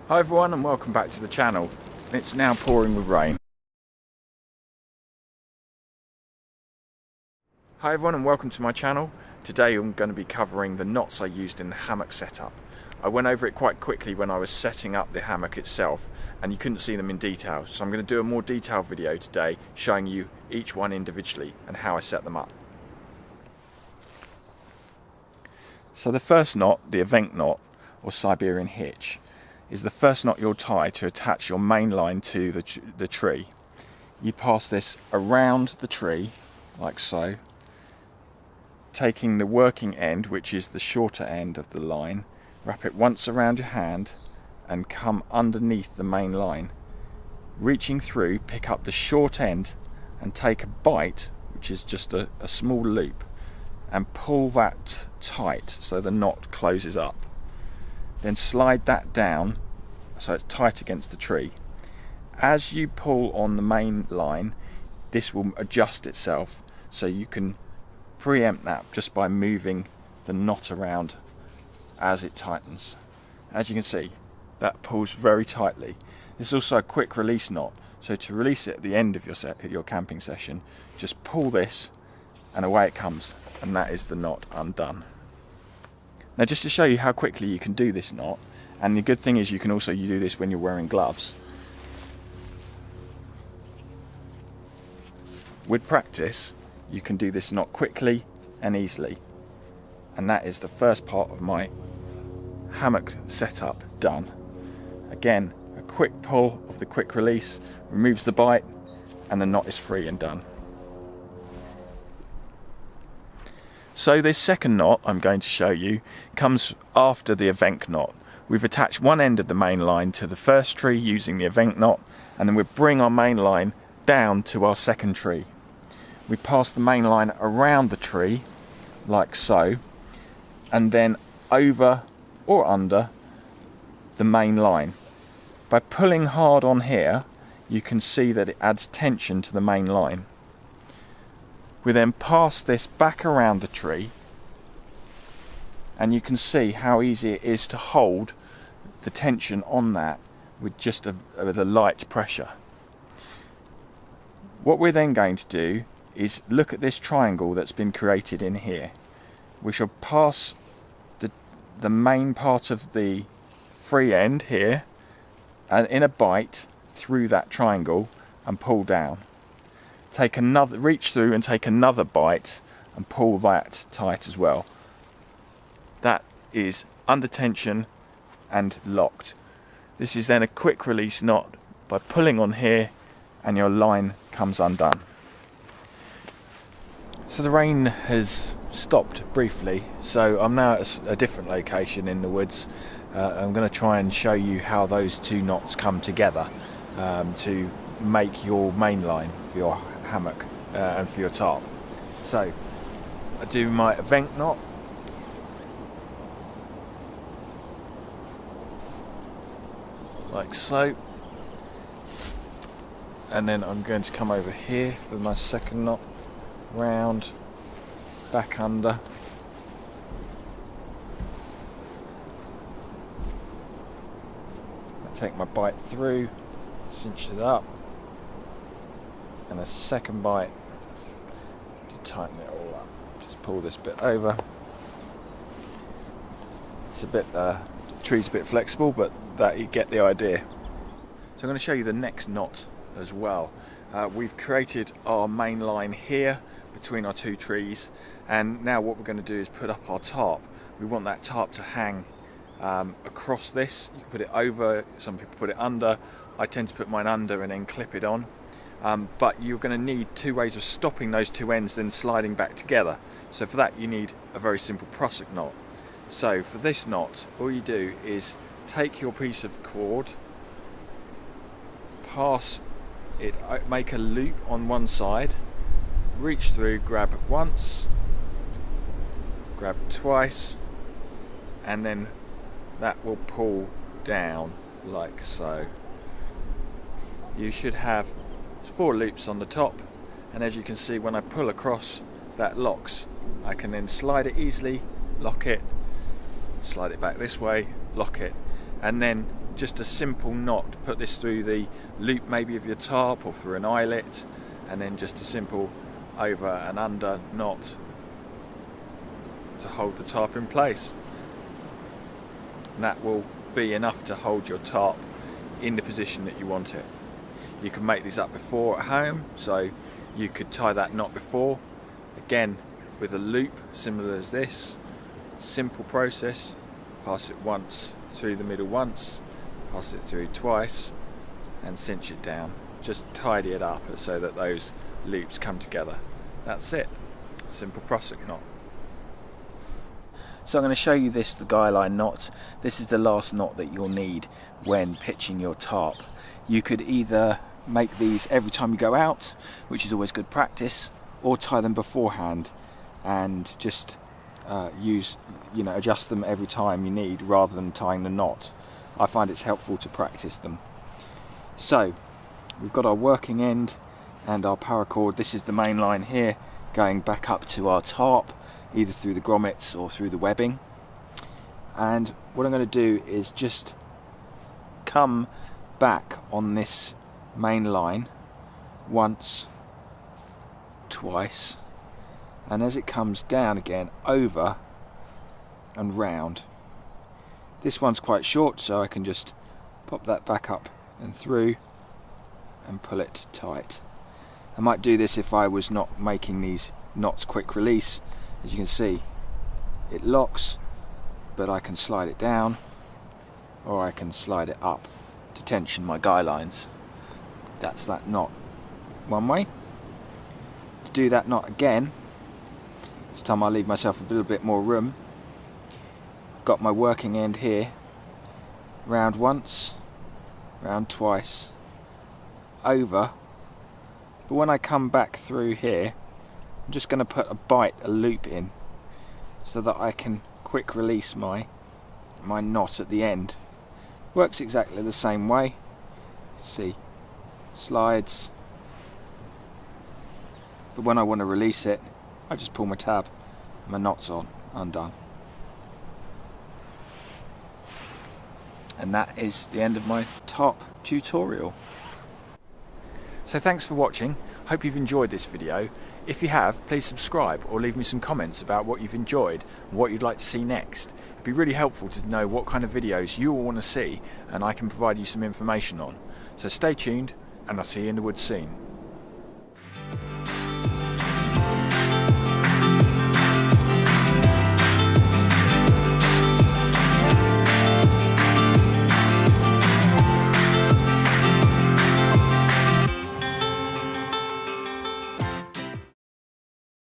Hi everyone and welcome back to the channel. It's now pouring with rain. Hi everyone and welcome to my channel. Today I'm going to be covering the knots I used in the hammock setup. I went over it quite quickly when I was setting up the hammock itself and you couldn't see them in detail, so I'm going to do a more detailed video today showing you each one individually and how I set them up. So the first knot, the evenk knot or Siberian hitch, is the first knot you'll tie to attach your main line to the tree. You pass this around the tree like so, taking the working end, which is the shorter end of the line, wrap it once around your hand and come underneath the main line. Reaching through, pick up the short end and take a bite, which is just a small loop, and pull that tight so the knot closes up. Then slide that down so it's tight against the tree. As you pull on the main line, this will adjust itself, so you can preempt that just by moving the knot around as it tightens. As you can see, that pulls very tightly. This is also a quick release knot, so to release it at the end of your camping session, just pull this and away it comes, and that is the knot undone. Now, just to show you how quickly you can do this knot, and the good thing is you can also do this when you're wearing gloves. With practice, you can do this knot quickly and easily. And that is the first part of my hammock setup done. Again, a quick pull of the quick release removes the bite and the knot is free and done. So this second knot I'm going to show you comes after the evenk knot. We've attached one end of the main line to the first tree using the evenk knot, and then we bring our main line down to our second tree. We pass the main line around the tree like so, and then over or under the main line. By pulling hard on here, you can see that it adds tension to the main line. We then pass this back around the tree, and you can see how easy it is to hold the tension on that with just with a light pressure. What we're then going to do is look at this triangle that's been created in here. We shall pass the main part of the free end here and in a bite through that triangle and pull down. Reach through and take another bite and pull that tight as well. That is under tension and locked. This is then a quick release knot by pulling on here and your line comes undone. So the rain has stopped briefly, so I'm now at a different location in the woods. I'm going to try and show you how those two knots come together to make your main line for your hammock and for your tarp. So I do my evenk knot, like so, and then I'm going to come over here for my second knot, round, back under, I take my bite through, cinch it up, and a second bite to tighten it all up. Just pull this bit over. It's a bit, the tree's a bit flexible, but that you get the idea. So I'm going to show you the next knot as well. We've created our main line here between our two trees, and now what we're going to do is put up our tarp. We want that tarp to hang across this. You can put it over, some people put it under. I tend to put mine under and then clip it on. But you're going to need two ways of stopping those two ends then sliding back together. So for that you need a very simple prusik knot. So for this knot, all you do is take your piece of cord, pass it, make a loop on one side, reach through, grab once, grab twice, and then that will pull down like so. You should have 4 loops on the top, and as you can see, when I pull across, that locks. I can then slide it easily, lock it, slide it back this way, lock it, and then just a simple knot. Put this through the loop maybe of your tarp or through an eyelet, and then just a simple over and under knot to hold the tarp in place. And that will be enough to hold your tarp in the position that you want it. You can make these up before at home, so you could tie that knot before, again with a loop similar as this. Simple process. Pass it once through the middle once, pass it through twice, and cinch it down. Just tidy it up so that those loops come together. That's it. Simple prusik knot. So I'm going to show you the guyline knot. This is the last knot that you'll need when pitching your tarp. You could either make these every time you go out, which is always good practice, or tie them beforehand and just adjust them every time you need rather than tying the knot. I find it's helpful to practice them. So we've got our working end and our paracord. This is the main line here going back up to our tarp, either through the grommets or through the webbing. And what I'm going to do is just come back on this main line once, twice, and as it comes down again, over and round. This one's quite short, so I can just pop that back up and through and pull it tight. I might do this if I was not making these knots quick release. As you can see, it locks, but I can slide it down or I can slide it up to tension my guy lines. That's that knot one way. To do that knot again, this time I'll leave myself a little bit more room. Got my working end here, round once, round twice, over, but when I come back through here, I'm just going to put a loop in so that I can quick release my knot at the end. Works exactly the same way. See, slides, but when I want to release it, I just pull my tab, my knot's undone. And that is the end of my tarp tutorial. So thanks for watching. Hope you've enjoyed this video. If you have, please subscribe or leave me some comments about what you've enjoyed and what you'd like to see next. It'd be really helpful to know what kind of videos you all want to see, and I can provide you some information on. So stay tuned, and I'll see you in the woods soon.